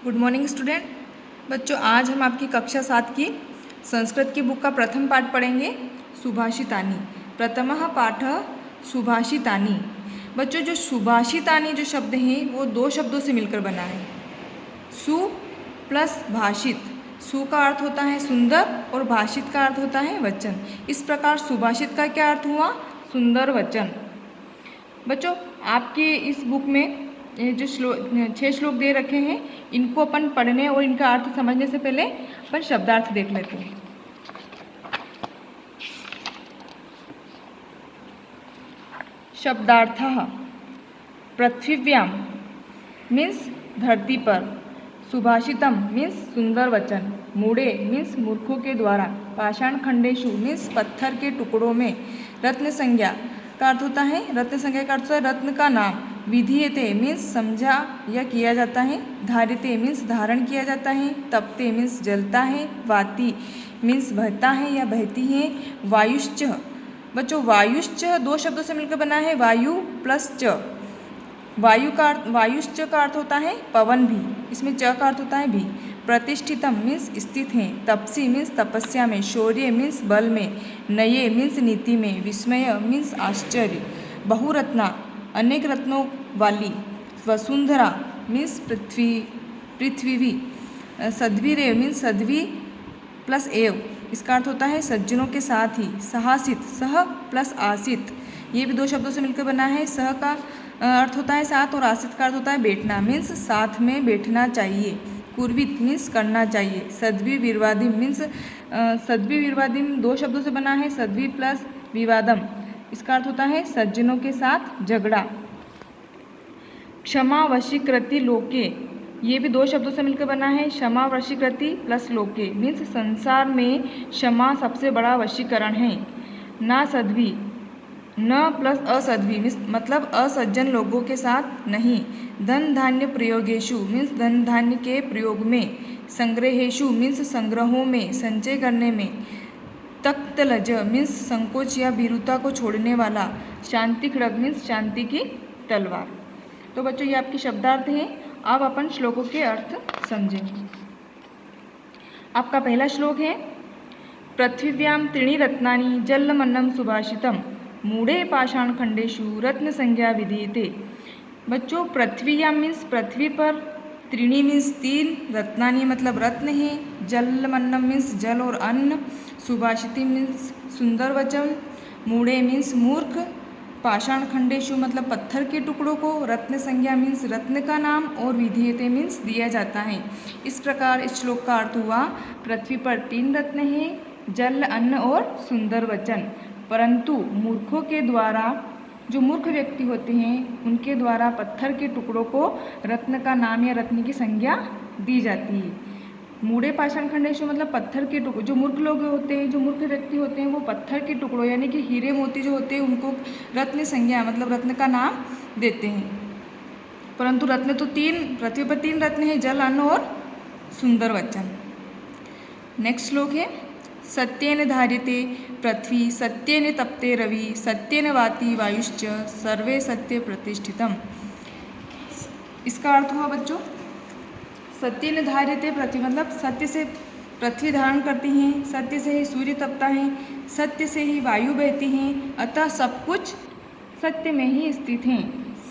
Good morning student. बच्चों, आज हम आपकी कक्षा 7 की संस्कृत की बुक का प्रथम पाठ पढ़ेंगे, सुभाषितानि। प्रथमः पाठः सुभाषितानि। बच्चों, जो सुभाषितानि जो शब्द हैं वो दो शब्दों से मिलकर बना है, सु प्लस भाषित। सु का अर्थ होता है सुंदर और भाषित का अर्थ होता है वचन। इस प्रकार सुभाषित का क्या अर्थ हुआ? सुंदर वचन। बच्चों, आपके इस बुक में ये जो 6 श्लोक दे रखे हैं, इनको अपन पढ़ने और इनका अर्थ समझने से पहले अपन शब्दार्थ देख लेते हैं। शब्दार्थः: पृथ्वीव्याम मीन्स धरती पर, सुभाषितम मीन्स सुंदर वचन, मूढ़े मीन्स मूर्खों के द्वारा, पाषाण खंडेशु मीन्स पत्थर के टुकड़ों में, रत्न संज्ञा का अर्थ होता है, रत्न संज्ञा का अर्थ होता है रत्न का नाम, विधीयते मीन्स समझा या किया जाता है, धारिते मीन्स धारण किया जाता है, तपते मीन्स जलता है, वाति मीन्स बहता है या बहती है, वायुश्च। बच्चों, वायुश्च दो शब्दों से मिलकर बना है, वायु प्लस च। वायुश्च का अर्थ होता है पवन भी, इसमें च का अर्थ होता है भी। प्रतिष्ठितम मीन्स स्थित हैं, तपसी मीन्स तपस्या में, शौर्य मीन्स बल में, नये मीन्स नीति में, विस्मय मीन्स आश्चर्य, बहुरत्ना अनेक रत्नों वाली, वसुंधरा मीन्स पृथ्वी, सद्भिरेव मीन्स सद्भि प्लस एव, इसका अर्थ होता है सज्जनों के साथ ही, सहासित सह प्लस आसित, ये भी दो शब्दों से मिलकर बना है। सह का अर्थ होता है साथ और आसित का अर्थ होता है बैठना मीन्स साथ में बैठना चाहिए, कुर्वित मीन्स करना चाहिए, सद्भि विवादिम मीन्स सद्भि विवादिम दो शब्दों से बना है, सद्भि प्लस विवादम, इसका अर्थ होता है सज्जनों के साथ झगड़ा। क्षमा वशीकृति लोके, ये भी दो शब्दों से मिलकर बना है, क्षमा वशीकृति प्लस लोके मीन्स संसार में क्षमा सबसे बड़ा वशीकरण है। ना सद्भि, न प्लस असद्भि मतलब असज्जन लोगों के साथ नहीं, धन धान्य प्रयोगेशु मीन्स धन धान्य के प्रयोग में, संग्रहेशु मीन्स संग्रहों में, संचय करने में, तख्तलज मीन्स संकोच या भीरुता को छोड़ने वाला, शांति खड्ग मीन्स शांति की तलवार। तो बच्चों, ये आपके शब्दार्थ हैं। अब अपन श्लोकों के अर्थ समझें। आपका पहला श्लोक है, पृथ्वीव्याम त्रीणि रत्नानि जलमन्नं सुभाषितम, मूढ़े पाषाण खंडेशु रत्न संज्ञा विधीयते। बच्चों, पृथ्वीयाम मीन्स पृथ्वी पर, त्रीणि मीन्स तीन, रत्नानि मतलब रत्न है, जलमन्नम मीन्स जल और अन्न, सुभाषिति मीन्स सुंदर वचन, मूढ़े मीन्स मूर्ख, पाषाण खंडेशु मतलब पत्थर के टुकड़ों को, रत्न संज्ञा मीन्स रत्न का नाम, और विधीयते मीन्स दिया जाता है। इस प्रकार इस श्लोक का अर्थ हुआ, पृथ्वी पर तीन रत्न हैं, जल, अन्न और सुंदर वचन, परंतु मूर्खों के द्वारा, जो मूर्ख व्यक्ति होते हैं उनके द्वारा पत्थर के टुकड़ों को रत्न का नाम या रत्न की संज्ञा दी जाती है। मूढ़े पाषाण खंडेशु मतलब पत्थर के टुकड़े, जो मूर्ख लोग होते हैं, जो मूर्ख व्यक्ति होते हैं, वो पत्थर के टुकड़ों यानी कि हीरे मोती जो होते हैं उनको रत्न संज्ञा मतलब रत्न का नाम देते हैं, परंतु रत्न तो तीन, पृथ्वी पर तीन रत्न हैं, जल, अन्न और सुंदर वचन। नेक्स्ट श्लोक है, सत्येन धार्यते पृथ्वी, सत्येन तपते रवि, सत्येन वाति वायुश्च, सर्वे सत्य प्रतिष्ठितम। इसका अर्थ हुआ बच्चों, सत्येन धार्यते पृथ्वी मतलब सत्य से पृथ्वी धारण करती हैं, सत्य से ही सूर्य तपता है, सत्य से ही वायु बहती हैं, अतः सब कुछ सत्य में ही स्थित हैं।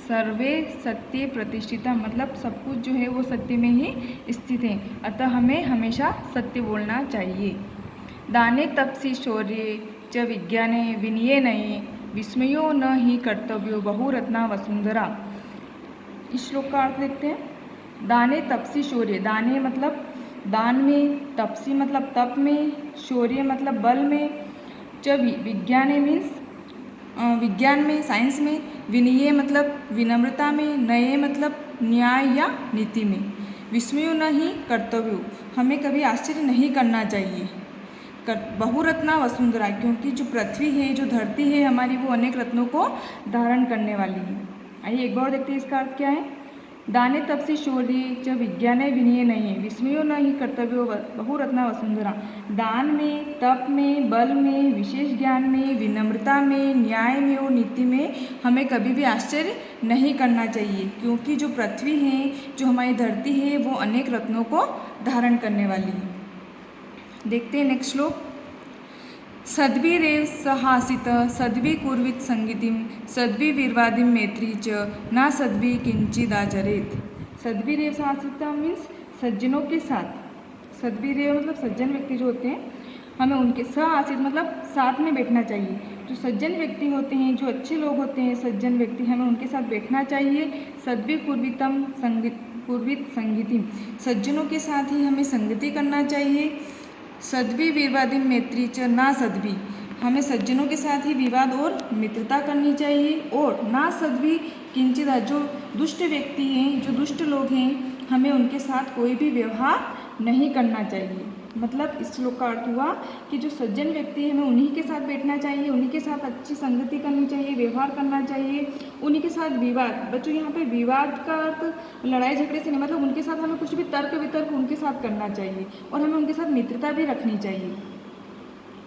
सर्वे सत्य प्रतिष्ठिता मतलब सब कुछ जो है वो सत्य में ही स्थित है, अतः हमें हमेशा सत्य बोलना चाहिए। दाने तपसी शौर्ये च विज्ञाने विनयेनये, विस्मयो न ही कर्तव्यो बहुरत्ना वसुंधरा। इस श्लोक का अर्थ देखते हैं। दाने तपसी शौर्य, दाने मतलब दान में, तपसी मतलब तप में, शौर्य मतलब बल में, च विज्ञाने मीन्स विज्ञान में, साइंस में, विनय मतलब विनम्रता में, नये मतलब न्याय या नीति में, विस्मयो न ही कर्तव्यो हमें कभी आश्चर्य नहीं करना चाहिए, बहुरत्ना वसुंधरा क्योंकि जो पृथ्वी है, जो धरती है हमारी, वो अनेक रत्नों को धारण करने वाली है। आइए एक बार देखते हैं इसका अर्थ क्या है। दाने तपसी शौर्ये च विज्ञाने विनये नहीं विस्मयो न ही कर्तव्यो बहुरत्ना वसुंधरा। दान में, तप में, बल में, विशेष ज्ञान में, विनम्रता में, न्याय में और नीति में हमें कभी भी आश्चर्य नहीं करना चाहिए, क्योंकि जो पृथ्वी है, जो हमारी धरती है, वो अनेक रत्नों को धारण करने वाली है। देखते हैं नेक्स्ट श्लोक। सद्भिरेव सहासित सद्भि कुर्वित संगीतिम सद्भि विर्वादिम मैत्री च ना सद्भि किंचिदाचरेत। सद्भिरेव सहासित मीन्स सज्जनों के साथ। सद्भिरेव मतलब सज्जन व्यक्ति जो होते हैं, हमें उनके सहासित मतलब साथ में बैठना चाहिए। जो सज्जन व्यक्ति होते हैं, जो अच्छे लोग होते हैं, सज्जन व्यक्ति, हमें उनके साथ बैठना चाहिए। सद्भि कुर्वितम कुर्वित संगीतिम, सज्जनों के साथ ही हमें संगति करना चाहिए। सद्भि विवादिम मैत्री च ना सद्भि, हमें सज्जनों के साथ ही विवाद और मित्रता करनी चाहिए। और ना सद्भि किंचित, जो दुष्ट व्यक्ति हैं, जो दुष्ट लोग हैं, हमें उनके साथ कोई भी व्यवहार नहीं करना चाहिए। मतलब इस श्लोक का अर्थ हुआ कि जो सज्जन व्यक्ति है, हमें उन्हीं के साथ बैठना चाहिए, उन्हीं के साथ अच्छी संगति करनी चाहिए, व्यवहार करना चाहिए, उन्हीं के साथ विवाद। बच्चों यहाँ पे विवाद का अर्थ लड़ाई झगड़े से नहीं, मतलब उनके साथ हमें कुछ भी तर्क वितर्क उनके साथ करना चाहिए और हमें उनके साथ मित्रता भी रखनी चाहिए।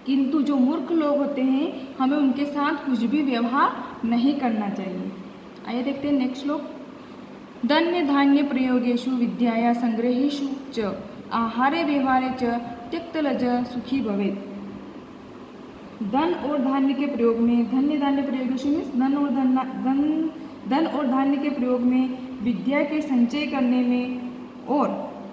किंतु जो मूर्ख लोग होते हैं, हमें उनके साथ कुछ भी व्यवहार नहीं करना चाहिए। आइए देखते हैं नेक्स्ट श्लोक। धन्य धान्य प्रयोगेषु विद्याया संग्रहेषु च आहारे व्यवहारे च त्यक्तलज सुखी भवेत्। धन और धान्य के प्रयोग में, धन्य धान्य प्रयोगेषु मीन्स धन और धान्य के प्रयोग में, विद्या के संचय करने में और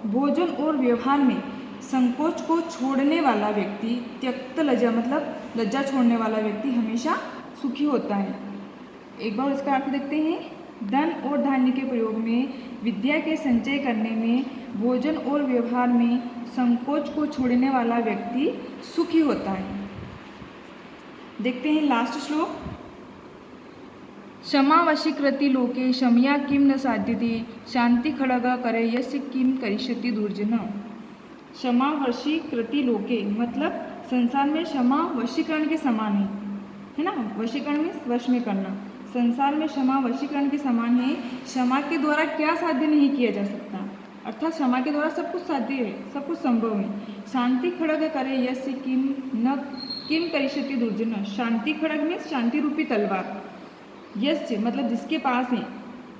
भोजन और व्यवहार में संकोच को छोड़ने वाला व्यक्ति, त्यक्त लज्जा मतलब लज्जा छोड़ने वाला व्यक्ति हमेशा सुखी होता है। एक बार इसका अर्थ देखते हैं। धन और धान्य के प्रयोग में, विद्या के संचय करने में, भोजन और व्यवहार में संकोच को छोड़ने वाला व्यक्ति सुखी होता है। देखते हैं लास्ट श्लोक। क्षमा वशीकृति लोके क्षमया किम न साध्यते शांति खड़ग करे यस्य किम करिष्यति दुर्जन। क्षमा वशीकृति लोके मतलब संसार में क्षमा वशीकरण के समान है ना। वशीकरण में वश में करना, संसार में क्षमा वशीकरण के समान है। क्षमा के द्वारा क्या साध्य नहीं किया जा सकता, अर्थात क्षमा के द्वारा सब कुछ साध्य है, सब कुछ संभव है। शांति खड़ग करे यस्य किम न किम करिष्यति दुर्जन। शांति खड़ग में शांति रूपी तलवार, यस्य मतलब जिसके पास है,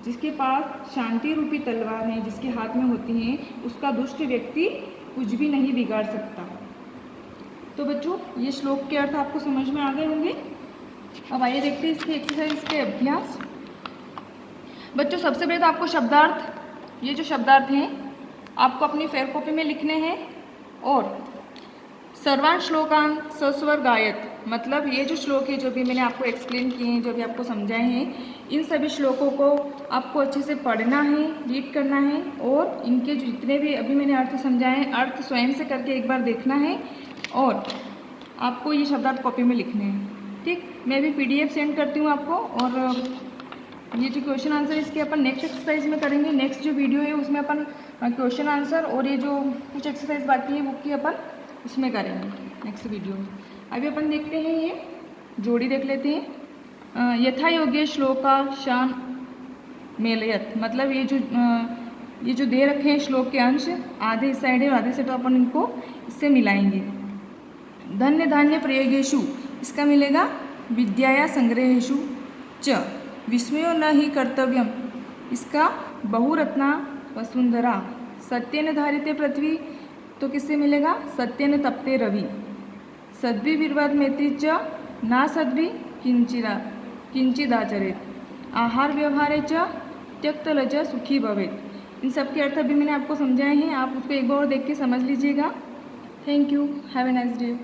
जिसके पास शांति रूपी तलवार है, जिसके हाथ में होती है, उसका दुष्ट व्यक्ति कुछ भी नहीं बिगाड़ सकता। तो बच्चों ये श्लोक के अर्थ आपको समझ में आ गए होंगे। अब आइए देखते हैं इसके एक्सरसाइज के अभ्यास। बच्चों सबसे पहले तो आपको शब्दार्थ, ये जो शब्दार्थ हैं आपको अपनी फेयर कॉपी में लिखने हैं। और सर्वान श्लोकान सस्वर गायत, मतलब ये जो श्लोक है जो भी मैंने आपको एक्सप्लेन किए हैं, जो भी आपको समझाए हैं, इन सभी श्लोकों को आपको अच्छे से पढ़ना है, रीड करना है और इनके जो जितने भी अभी मैंने अर्थ समझाए हैं, अर्थ स्वयं से करके एक बार देखना है और आपको ये शब्दार्थ कॉपी में लिखने हैं। ठीक, मैं भी PDF सेंड करती हूँ आपको। और ये जो क्वेश्चन आंसर इसके अपन नेक्स्ट एक्सरसाइज में करेंगे। नेक्स्ट जो वीडियो है उसमें अपन क्वेश्चन आंसर और ये जो कुछ एक्सरसाइज बाकी है वो की अपन उसमें करेंगे नेक्स्ट वीडियो में। अभी अपन देखते हैं ये जोड़ी देख लेते हैं। यथा योग्य श्लोका शान मेलयत, मतलब ये जो दे रखे हैं श्लोक के अंश, आधे इस साइड है और आधे से, तो अपन इनको इससे मिलाएंगे। धन्य धान्य प्रयोगेषु, इसका मिलेगा विद्याया संग्रहेषु च विस्मयो न ही कर्तव्यम, इसका बहुरत्ना वसुंधरा। सत्येन धारिते पृथ्वी, तो किससे मिलेगा सत्येन तप्ते रवि। सद्भि विर्वाद मैत्री च ना सद्भि किंचिदाचरेत। आहार व्यवहारे च त्यक्तलज सुखी भवेत्। इन सब के अर्थ अभी मैंने आपको समझाए हैं, आप उसको एक बार देख के समझ लीजिएगा। Thank you, have a nice day.